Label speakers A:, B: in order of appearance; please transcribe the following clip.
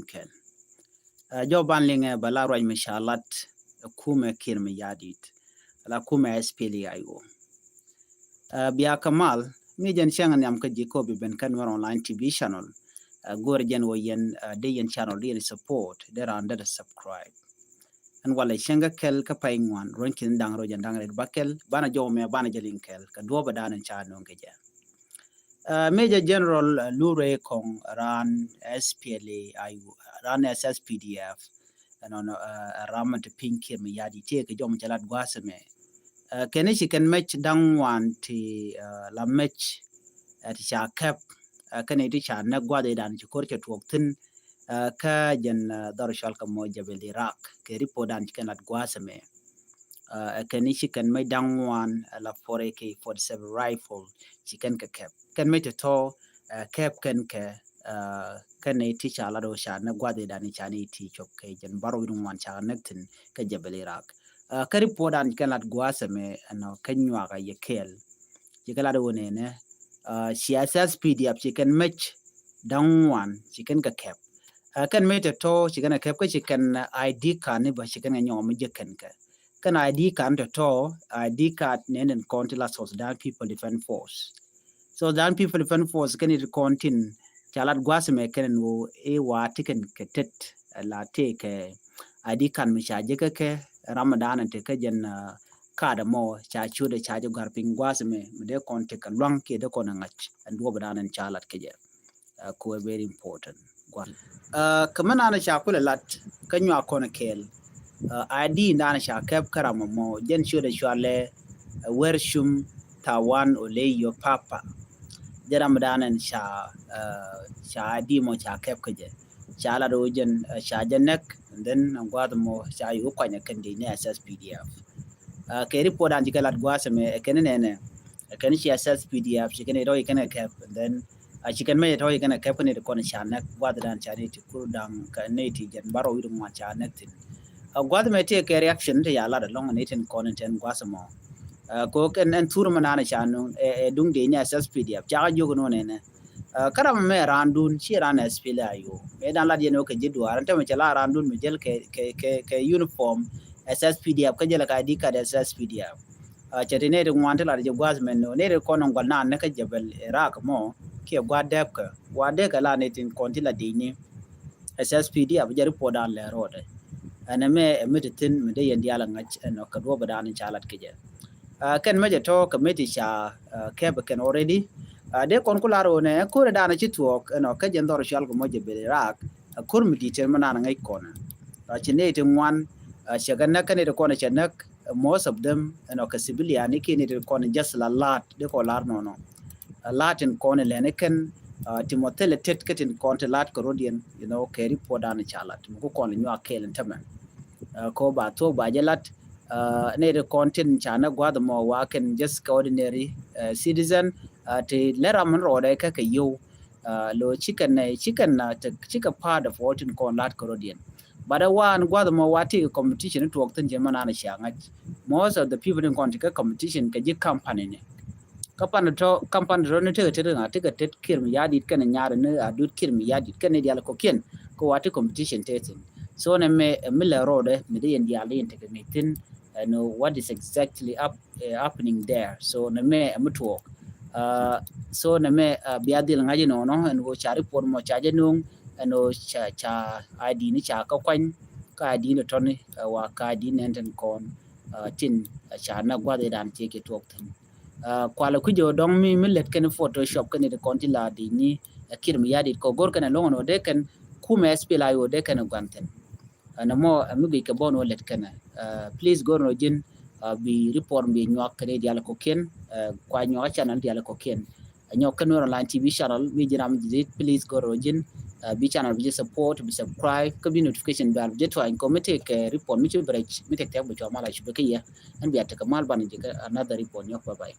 A: kel joban linge balarwaj mishalat kume kirmi yadit la kume SPLA ayo biya kamal mi jen shangan yam ka jiko bi ben kan war online TV channel gor jen wo yen de yen channel de support there under the subscribe and wala shenga kel ka paingwan ronkin dang ro jan dang red bakel bana jo me bana jelin kel ka do badanan chano ngeja Major General Lure Kong ran SPLA ayu ran SSPDF and on Ramat Pink me yadi take jom jalat gwasame kenishi can match down one to la match at sha cap kan iti sha na gwade dan ci korke tuoktin ka jen darshal ka mo jabel Iraq ke ripo dan ci kan at gwasame kenishi can make down one la 4AK-47 rifle ci kan ka cap kan make to cap kan ka kan iti sha la do sha na gwade dan ci ani ti chok ke jen baro dum wan sha naktin ka jabel Iraq kari podan kalat guasame no kanywa ga yekel jikala do ne CSS PDF chicken match down one chicken ka cap kan mete to chicken cap ka chicken ID kan ne ba chicken nyom jekan ka kan ID kan to ID card nenen kontila Sudan People Defense Force Sudan People Defense Force kan it kontin chalat guasame kan wo e wa tiken ketet la take ID kan mi chaje ke Ramadan te ka jen kada mo cha chude cha jo garping gwasme de kon te ka long ke de kon ngach and wo badanan chalat ke je ko very important kamana na cha kula lat kanyo kon kel ID na cha kep karamo mo jen chude chwale wershum tawan ole yo papa je Ramadan cha ID mo cha kep ke je cha la do jen cha jenek then ngwad mo cha yu kwanya kende ne SSPDF ke report an jikalat gwasame kenene ken chi SSPDF chikene do ikene cap then chicken me to ikene cap ne ko ne chanak gwad dan cha ne ti kurdang ka ne ti jen baro yu mo cha nek tin gwad me te ke reaction te ya la da long ne tin content gwasamo ko ken en tur manana cha no dung de ne SSPDF cha jogo no ne karam me randun chi ran SPLA ayo me dan la no ke jidu arante me chala randun me jel ke uniform SSPDF ka jela ka ID card SSPDF chatine de ngwante la je gwaz men no ne de kono ngol na ne ka jebel Iraq mo ke gwadep ka wade ka la ne tin konti la de ni SSPDF je report dan le rode ana me tin me de yen diala ngach no ka do badan chalat ke je ken me je to committee cha ke ken already de kon kularo ne ko da na chituok no ka jen dor shal ko mo je be Iraq kur mi determine na ngai kona chine te ngwan shagana kan de kona chanak most of them no ka civilian ke ne de kona just la lat de ko lar no latin kona le ne ken timothele tet ketin kona lat ko rodian ke report an chalat ko kona nyu akelen tamen ko ba to ba jelat ne de content chana gwad mo wa ken just ordinary citizen te lera man rode ka yo lo chicken na chicken part of what in kon lat corodian but one gwad mo wati competition to waktan jemana na shanga most of the people in kon competition ka ji company ne company ro ne te na te ka tet kirmi yadi kan nyaare ne adut kirmi yadi kan ne dial ko ken ko wati competition tetin so ne me le rode me de dial in te metin know what is exactly happening there so ne me amutwok so na me biadil ngaji no en go chari por mo chaje nung no cha ID ni cha ka kwan ka ID no toni wa ka ID nenten kon tin cha na gwa de dan che ke tok tin kwala ku jo dong mi let ken photoshop ken de konti la di ni kir mi yadi ko gor ken lo no de ken ku me SPLA yo de ken gwanten na mo mi ke bono let ken please go no jin bi report bi nyok kene diala ko ken kwa nyok channel diala ko ken nyok ken online TV channel mi jinam jit please go rojin bi channel bi support bi subscribe ko bi notification bell je to en committee ke report mi ci break mi tek tek bi to mala ci be ke ya en bi atta kamal ban je another report nyok bye bye